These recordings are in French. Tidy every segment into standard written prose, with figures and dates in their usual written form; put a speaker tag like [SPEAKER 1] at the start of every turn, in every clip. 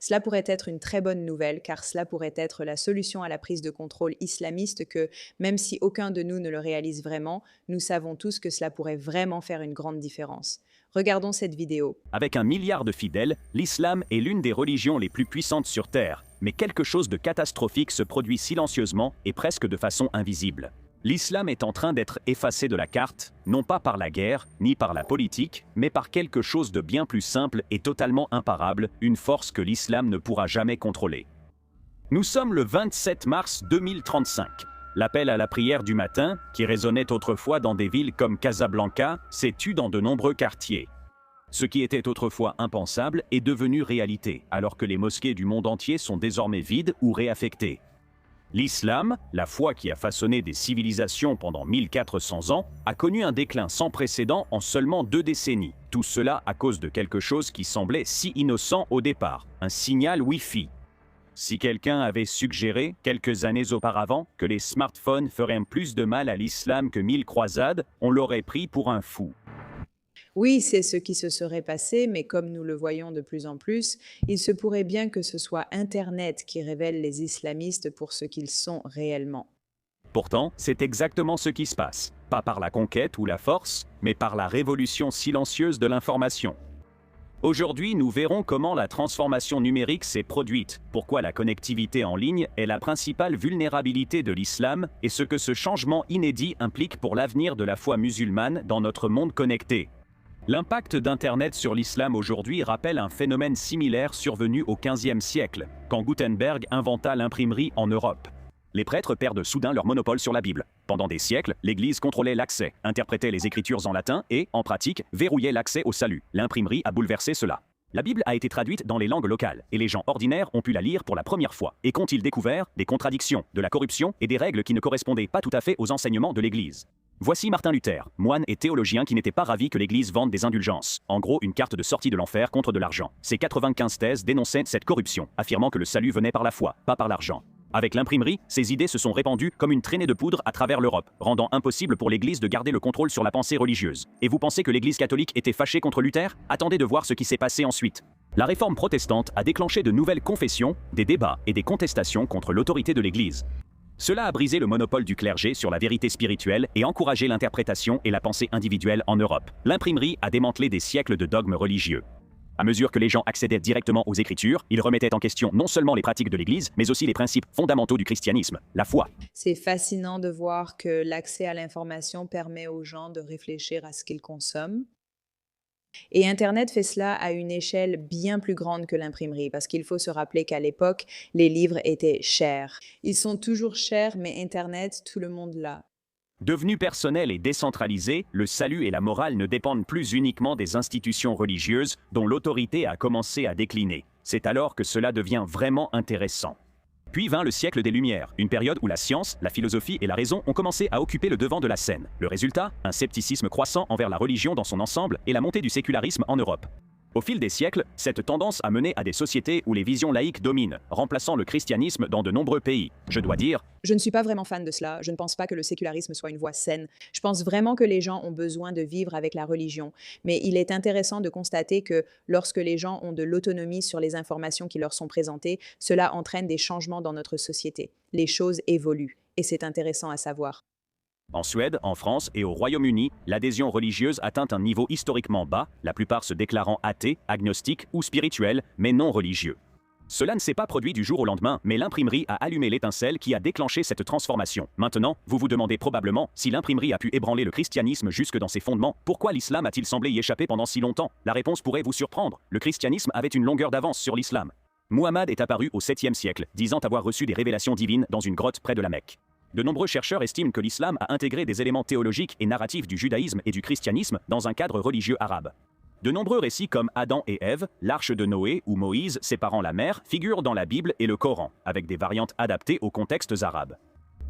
[SPEAKER 1] Cela pourrait être une très bonne nouvelle car cela pourrait être la solution à la prise de contrôle islamiste que, même si aucun de nous ne le réalise vraiment, nous savons tous que cela pourrait vraiment faire une grande différence. Regardons cette vidéo.
[SPEAKER 2] Avec 1 milliard de fidèles, l'islam est l'une des religions les plus puissantes sur Terre. Mais quelque chose de catastrophique se produit silencieusement et presque de façon invisible. L'islam est en train d'être effacé de la carte, non pas par la guerre, ni par la politique, mais par quelque chose de bien plus simple et totalement imparable, une force que l'islam ne pourra jamais contrôler. Nous sommes le 27 mars 2035. L'appel à la prière du matin, qui résonnait autrefois dans des villes comme Casablanca, s'est tu dans de nombreux quartiers. Ce qui était autrefois impensable est devenu réalité, alors que les mosquées du monde entier sont désormais vides ou réaffectées. L'islam, la foi qui a façonné des civilisations pendant 1400 ans, a connu un déclin sans précédent en seulement 2 décennies. Tout cela à cause de quelque chose qui semblait si innocent au départ, un signal Wi-Fi. Si quelqu'un avait suggéré, quelques années auparavant, que les smartphones feraient plus de mal à l'islam que 1000 croisades, on l'aurait pris pour un fou.
[SPEAKER 1] Oui, c'est ce qui se serait passé, mais comme nous le voyons de plus en plus, il se pourrait bien que ce soit Internet qui révèle les islamistes pour ce qu'ils sont réellement.
[SPEAKER 2] Pourtant, c'est exactement ce qui se passe. Pas par la conquête ou la force, mais par la révolution silencieuse de l'information. Aujourd'hui, nous verrons comment la transformation numérique s'est produite, pourquoi la connectivité en ligne est la principale vulnérabilité de l'islam et ce que ce changement inédit implique pour l'avenir de la foi musulmane dans notre monde connecté. L'impact d'Internet sur l'islam aujourd'hui rappelle un phénomène similaire survenu au XVe siècle, quand Gutenberg inventa l'imprimerie en Europe. Les prêtres perdent soudain leur monopole sur la Bible. Pendant des siècles, l'Église contrôlait l'accès, interprétait les Écritures en latin et, en pratique, verrouillait l'accès au salut. L'imprimerie a bouleversé cela. La Bible a été traduite dans les langues locales, et les gens ordinaires ont pu la lire pour la première fois. Et qu'ont-ils découvert? Des contradictions, de la corruption et des règles qui ne correspondaient pas tout à fait aux enseignements de l'Église. Voici Martin Luther, moine et théologien qui n'était pas ravi que l'Église vende des indulgences. En gros, une carte de sortie de l'enfer contre de l'argent. Ses 95 thèses dénonçaient cette corruption, affirmant que le salut venait par la foi, pas par l'argent. Avec l'imprimerie, ces idées se sont répandues comme une traînée de poudre à travers l'Europe, rendant impossible pour l'Église de garder le contrôle sur la pensée religieuse. Et vous pensez que l'Église catholique était fâchée contre Luther? Attendez de voir ce qui s'est passé ensuite. La réforme protestante a déclenché de nouvelles confessions, des débats et des contestations contre l'autorité de l'Église. Cela a brisé le monopole du clergé sur la vérité spirituelle et encouragé l'interprétation et la pensée individuelle en Europe. L'imprimerie a démantelé des siècles de dogmes religieux. À mesure que les gens accédaient directement aux Écritures, ils remettaient en question non seulement les pratiques de l'Église, mais aussi les principes fondamentaux du christianisme, la foi.
[SPEAKER 1] C'est fascinant de voir que l'accès à l'information permet aux gens de réfléchir à ce qu'ils consomment. Et Internet fait cela à une échelle bien plus grande que l'imprimerie, parce qu'il faut se rappeler qu'à l'époque, les livres étaient chers. Ils sont toujours chers, mais Internet, tout le monde l'a.
[SPEAKER 2] Devenu personnel et décentralisé, le salut et la morale ne dépendent plus uniquement des institutions religieuses dont l'autorité a commencé à décliner. C'est alors que cela devient vraiment intéressant. Puis vint le siècle des Lumières, une période où la science, la philosophie et la raison ont commencé à occuper le devant de la scène. Le résultat, un scepticisme croissant envers la religion dans son ensemble et la montée du sécularisme en Europe. Au fil des siècles, cette tendance a mené à des sociétés où les visions laïques dominent, remplaçant le christianisme dans de nombreux pays. Je dois dire,
[SPEAKER 1] Je ne suis pas vraiment fan de cela. Je ne pense pas que le sécularisme soit une voie saine. Je pense vraiment que les gens ont besoin de vivre avec la religion. Mais il est intéressant de constater que lorsque les gens ont de l'autonomie sur les informations qui leur sont présentées, cela entraîne des changements dans notre société. Les choses évoluent. Et c'est intéressant à savoir.
[SPEAKER 2] en Suède, en France et au Royaume-Uni, l'adhésion religieuse atteint un niveau historiquement bas, la plupart se déclarant athées, agnostiques ou spirituels, mais non religieux. Cela ne s'est pas produit du jour au lendemain, mais l'imprimerie a allumé l'étincelle qui a déclenché cette transformation. Maintenant, vous vous demandez probablement si l'imprimerie a pu ébranler le christianisme jusque dans ses fondements, pourquoi l'islam a-t-il semblé y échapper pendant si longtemps? La réponse pourrait vous surprendre. Le christianisme avait une longueur d'avance sur l'islam. Muhammad est apparu au 7e siècle, disant avoir reçu des révélations divines dans une grotte près de la Mecque. De nombreux chercheurs estiment que l'islam a intégré des éléments théologiques et narratifs du judaïsme et du christianisme dans un cadre religieux arabe. De nombreux récits comme Adam et Ève, l'arche de Noé ou Moïse séparant la mer figurent dans la Bible et le Coran, avec des variantes adaptées aux contextes arabes.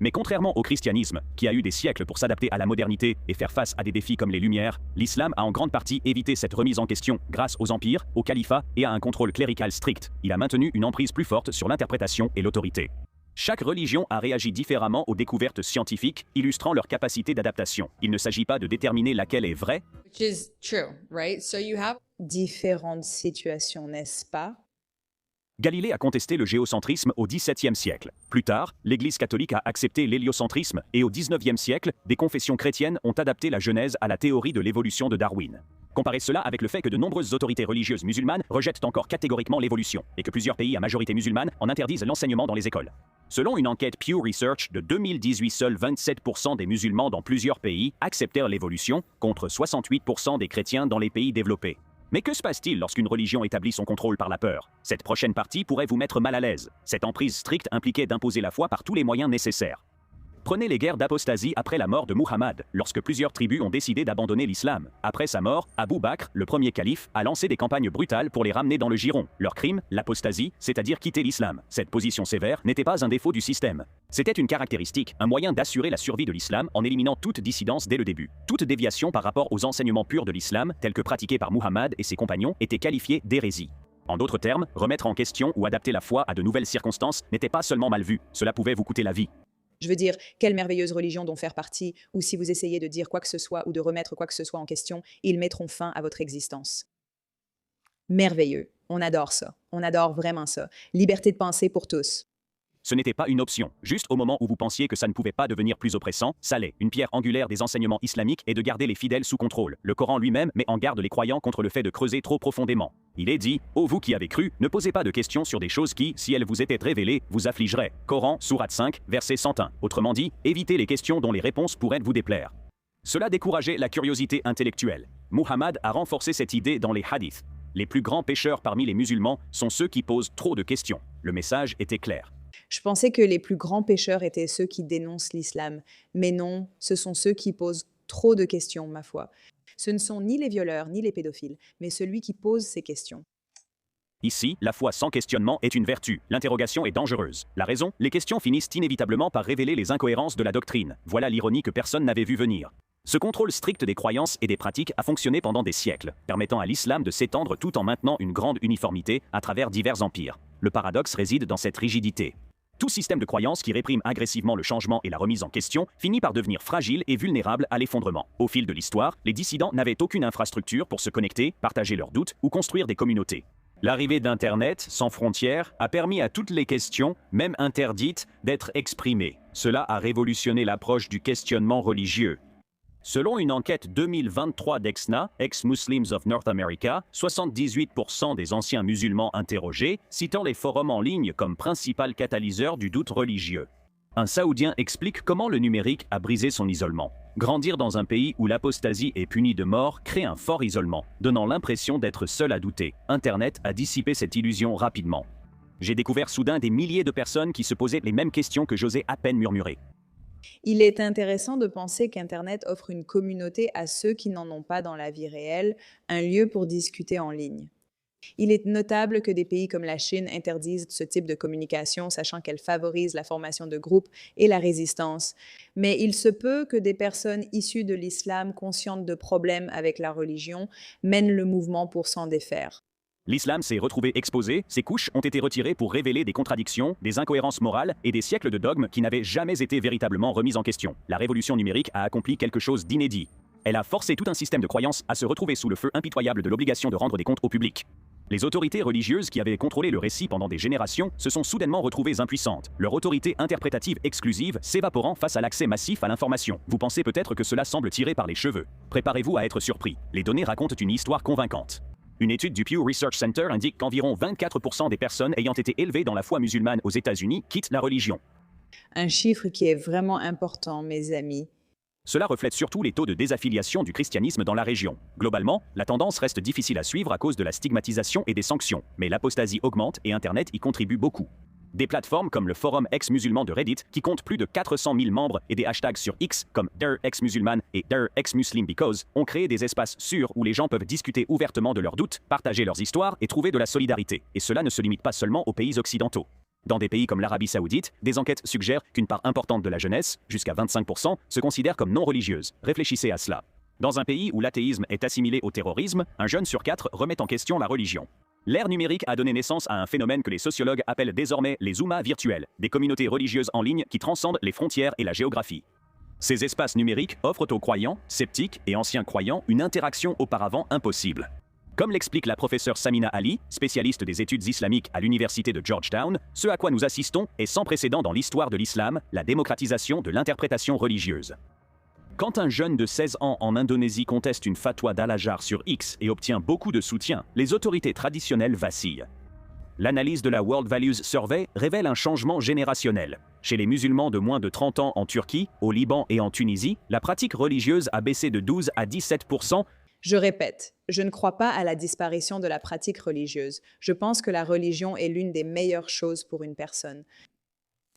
[SPEAKER 2] Mais contrairement au christianisme, qui a eu des siècles pour s'adapter à la modernité et faire face à des défis comme les Lumières, l'islam a en grande partie évité cette remise en question grâce aux empires, au califat et à un contrôle clérical strict. Il a maintenu une emprise plus forte sur l'interprétation et l'autorité. Chaque religion a réagi différemment aux découvertes scientifiques, illustrant leur capacité d'adaptation. Il ne s'agit pas de déterminer laquelle est vraie,
[SPEAKER 3] which is true, right? So you have
[SPEAKER 1] Différentes situations, n'est-ce pas?
[SPEAKER 2] Galilée a contesté le géocentrisme au XVIIe siècle. Plus tard, l'Église catholique a accepté l'héliocentrisme et au XIXe siècle, des confessions chrétiennes ont adapté la Genèse à la théorie de l'évolution de Darwin. Comparez cela avec le fait que de nombreuses autorités religieuses musulmanes rejettent encore catégoriquement l'évolution et que plusieurs pays à majorité musulmane en interdisent l'enseignement dans les écoles. Selon une enquête Pew Research de 2018, seuls 27% des musulmans dans plusieurs pays acceptèrent l'évolution, contre 68% des chrétiens dans les pays développés. Mais que se passe-t-il lorsqu'une religion établit son contrôle par la peur? Cette prochaine partie pourrait vous mettre mal à l'aise. Cette emprise stricte impliquait d'imposer la foi par tous les moyens nécessaires. Prenez les guerres d'apostasie après la mort de Muhammad, lorsque plusieurs tribus ont décidé d'abandonner l'islam. Après sa mort, Abu Bakr, le premier calife, a lancé des campagnes brutales pour les ramener dans le giron. Leur crime, l'apostasie, c'est-à-dire quitter l'islam. Cette position sévère n'était pas un défaut du système. C'était une caractéristique, un moyen d'assurer la survie de l'islam en éliminant toute dissidence dès le début. Toute déviation par rapport aux enseignements purs de l'islam, tels que pratiqués par Muhammad et ses compagnons, était qualifiée d'hérésie. En d'autres termes, remettre en question ou adapter la foi à de nouvelles circonstances n'était pas seulement mal vu, cela pouvait vous coûter la vie.
[SPEAKER 1] Je veux dire, quelle merveilleuse religion dont faire partie, ou si vous essayez de dire quoi que ce soit ou de remettre quoi que ce soit en question, ils mettront fin à votre existence. Merveilleux. On adore ça. On adore vraiment ça. Liberté de penser pour tous.
[SPEAKER 2] Ce n'était pas une option. Juste au moment où vous pensiez que ça ne pouvait pas devenir plus oppressant, ça l'est. Une pierre angulaire des enseignements islamiques est de garder les fidèles sous contrôle. Le Coran lui-même met en garde les croyants contre le fait de creuser trop profondément. Il est dit « Ô vous qui avez cru, ne posez pas de questions sur des choses qui, si elles vous étaient révélées, vous affligeraient. » Coran, sourate 5, verset 101. Autrement dit, évitez les questions dont les réponses pourraient vous déplaire. Cela décourageait la curiosité intellectuelle. Muhammad a renforcé cette idée dans les hadiths. Les plus grands pécheurs parmi les musulmans sont ceux qui posent trop de questions. Le message était clair.
[SPEAKER 1] Je pensais que les plus grands pécheurs étaient ceux qui dénoncent l'islam. Mais non, ce sont ceux qui posent trop de questions, ma foi. Ce ne sont ni les violeurs ni les pédophiles, mais celui qui pose ces questions.
[SPEAKER 2] Ici, la foi sans questionnement est une vertu. L'interrogation est dangereuse. La raison, les questions finissent inévitablement par révéler les incohérences de la doctrine. Voilà l'ironie que personne n'avait vu venir. Ce contrôle strict des croyances et des pratiques a fonctionné pendant des siècles, permettant à l'islam de s'étendre tout en maintenant une grande uniformité à travers divers empires. Le paradoxe réside dans cette rigidité. Tout système de croyance qui réprime agressivement le changement et la remise en question finit par devenir fragile et vulnérable à l'effondrement. Au fil de l'histoire, les dissidents n'avaient aucune infrastructure pour se connecter, partager leurs doutes ou construire des communautés. L'arrivée d'Internet, sans frontières, a permis à toutes les questions, même interdites, d'être exprimées. Cela a révolutionné l'approche du questionnement religieux. Selon une enquête 2023 d'Exna, Ex-Muslims of North America, 78% des anciens musulmans interrogés, citant les forums en ligne comme principal catalyseur du doute religieux. Un Saoudien explique comment le numérique a brisé son isolement. Grandir dans un pays où l'apostasie est punie de mort crée un fort isolement, donnant l'impression d'être seul à douter. Internet a dissipé cette illusion rapidement. J'ai découvert soudain des milliers de personnes qui se posaient les mêmes questions que j'osais à peine murmurer.
[SPEAKER 1] Il est intéressant de penser qu'Internet offre une communauté à ceux qui n'en ont pas dans la vie réelle, un lieu pour discuter en ligne. Il est notable que des pays comme la Chine interdisent ce type de communication, sachant qu'elle favorise la formation de groupes et la résistance. Mais il se peut que des personnes issues de l'islam, conscientes de problèmes avec la religion, mènent le mouvement pour s'en défaire.
[SPEAKER 2] L'islam s'est retrouvé exposé, ses couches ont été retirées pour révéler des contradictions, des incohérences morales et des siècles de dogmes qui n'avaient jamais été véritablement remis en question. La révolution numérique a accompli quelque chose d'inédit. Elle a forcé tout un système de croyances à se retrouver sous le feu impitoyable de l'obligation de rendre des comptes au public. Les autorités religieuses qui avaient contrôlé le récit pendant des générations se sont soudainement retrouvées impuissantes, leur autorité interprétative exclusive s'évaporant face à l'accès massif à l'information. Vous pensez peut-être que cela semble tiré par les cheveux. Préparez-vous à être surpris. Les données racontent une histoire convaincante. Une étude du Pew Research Center indique qu'environ 24% des personnes ayant été élevées dans la foi musulmane aux États-Unis quittent la religion.
[SPEAKER 1] Un chiffre qui est vraiment important, mes amis.
[SPEAKER 2] Cela reflète surtout les taux de désaffiliation du christianisme dans la région. Globalement, la tendance reste difficile à suivre à cause de la stigmatisation et des sanctions, mais l'apostasie augmente et Internet y contribue beaucoup. Des plateformes comme le forum ex-musulman de Reddit, qui compte plus de 400 000 membres, et des hashtags sur X comme #ex-musulman et #ex-muslim-because ont créé des espaces sûrs où les gens peuvent discuter ouvertement de leurs doutes, partager leurs histoires et trouver de la solidarité. Et cela ne se limite pas seulement aux pays occidentaux. Dans des pays comme l'Arabie Saoudite, des enquêtes suggèrent qu'une part importante de la jeunesse, jusqu'à 25%, se considère comme non religieuse. Réfléchissez à cela. Dans un pays où l'athéisme est assimilé au terrorisme, un jeune sur 4 remet en question la religion. L'ère numérique a donné naissance à un phénomène que les sociologues appellent désormais les Ummas virtuelles, des communautés religieuses en ligne qui transcendent les frontières et la géographie. Ces espaces numériques offrent aux croyants, sceptiques et anciens croyants une interaction auparavant impossible. Comme l'explique la professeure Samina Ali, spécialiste des études islamiques à l'université de Georgetown, ce à quoi nous assistons est sans précédent dans l'histoire de l'islam, la démocratisation de l'interprétation religieuse. Quand un jeune de 16 ans en Indonésie conteste une fatwa d'Al-Azhar sur X et obtient beaucoup de soutien, les autorités traditionnelles vacillent. L'analyse de la World Values Survey révèle un changement générationnel. Chez les musulmans de moins de 30 ans en Turquie, au Liban et en Tunisie, la pratique religieuse a baissé de 12 à 17%.
[SPEAKER 1] Je répète, je ne crois pas à la disparition de la pratique religieuse. Je pense que la religion est l'une des meilleures choses pour une personne.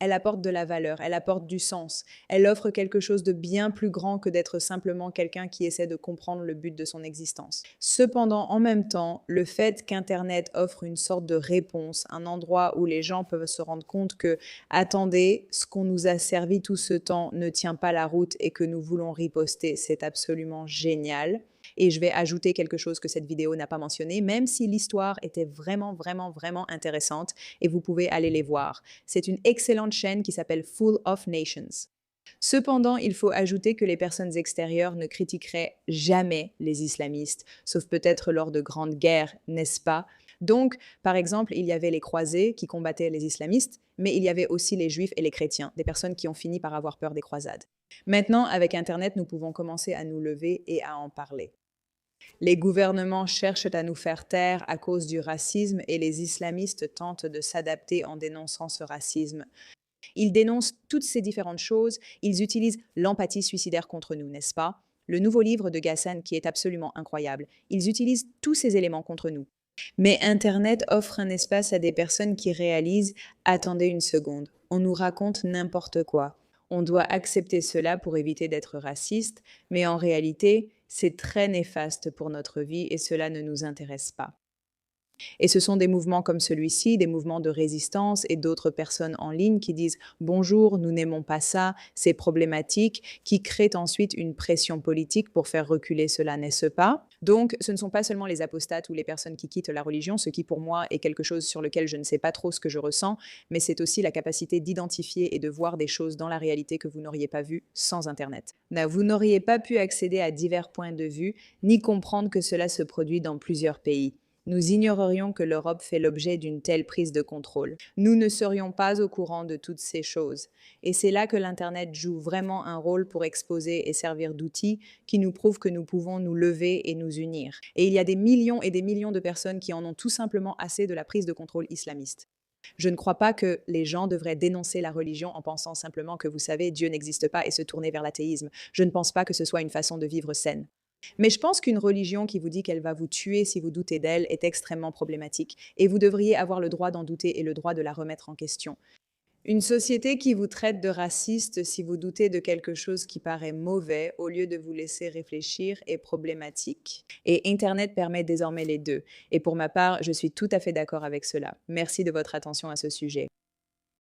[SPEAKER 1] Elle apporte de la valeur, elle apporte du sens. Elle offre quelque chose de bien plus grand que d'être simplement quelqu'un qui essaie de comprendre le but de son existence. Cependant, en même temps, le fait qu'Internet offre une sorte de réponse, un endroit où les gens peuvent se rendre compte que, attendez, ce qu'on nous a servi tout ce temps ne tient pas la route et que nous voulons riposter, c'est absolument génial. Et je vais ajouter quelque chose que cette vidéo n'a pas mentionné, même si l'histoire était vraiment intéressante et vous pouvez aller les voir. C'est une excellente chaîne qui s'appelle Full of Nations. Cependant, il faut ajouter que les personnes extérieures ne critiqueraient jamais les islamistes, sauf peut-être lors de grandes guerres, n'est-ce pas? Donc, par exemple, il y avait les croisés qui combattaient les islamistes, mais il y avait aussi les juifs et les chrétiens, des personnes qui ont fini par avoir peur des croisades. Maintenant, avec Internet, nous pouvons commencer à nous lever et à en parler. Les gouvernements cherchent à nous faire taire à cause du racisme et les islamistes tentent de s'adapter en dénonçant ce racisme. Ils dénoncent toutes ces différentes choses, ils utilisent l'empathie suicidaire contre nous, n'est-ce pas? Le nouveau livre de Ghassan qui est absolument incroyable. Ils utilisent tous ces éléments contre nous. Mais Internet offre un espace à des personnes qui réalisent « Attendez une seconde, on nous raconte n'importe quoi. On doit accepter cela pour éviter d'être raciste, mais en réalité, c'est très néfaste pour notre vie et cela ne nous intéresse pas. » Et ce sont des mouvements comme celui-ci, des mouvements de résistance et d'autres personnes en ligne qui disent « Bonjour, nous n'aimons pas ça, c'est problématique », qui créent ensuite une pression politique pour faire reculer cela, n'est-ce pas? Donc, ce ne sont pas seulement les apostates ou les personnes qui quittent la religion, ce qui pour moi est quelque chose sur lequel je ne sais pas trop ce que je ressens, mais c'est aussi la capacité d'identifier et de voir des choses dans la réalité que vous n'auriez pas vues sans Internet. Vous n'auriez pas pu accéder à divers points de vue, ni comprendre que cela se produit dans plusieurs pays. Nous ignorerions que l'Europe fait l'objet d'une telle prise de contrôle. Nous ne serions pas au courant de toutes ces choses. Et c'est là que l'Internet joue vraiment un rôle pour exposer et servir d'outil qui nous prouve que nous pouvons nous lever et nous unir. Et il y a des millions et des millions de personnes qui en ont tout simplement assez de la prise de contrôle islamiste. Je ne crois pas que les gens devraient dénoncer la religion en pensant simplement que, vous savez, Dieu n'existe pas et se tourner vers l'athéisme. Je ne pense pas que ce soit une façon de vivre saine. Mais je pense qu'une religion qui vous dit qu'elle va vous tuer si vous doutez d'elle est extrêmement problématique et vous devriez avoir le droit d'en douter et le droit de la remettre en question. Une société qui vous traite de raciste si vous doutez de quelque chose qui paraît mauvais au lieu de vous laisser réfléchir est problématique. Et Internet permet désormais les deux. Et pour ma part, je suis tout à fait d'accord avec cela. Merci de votre attention à ce sujet.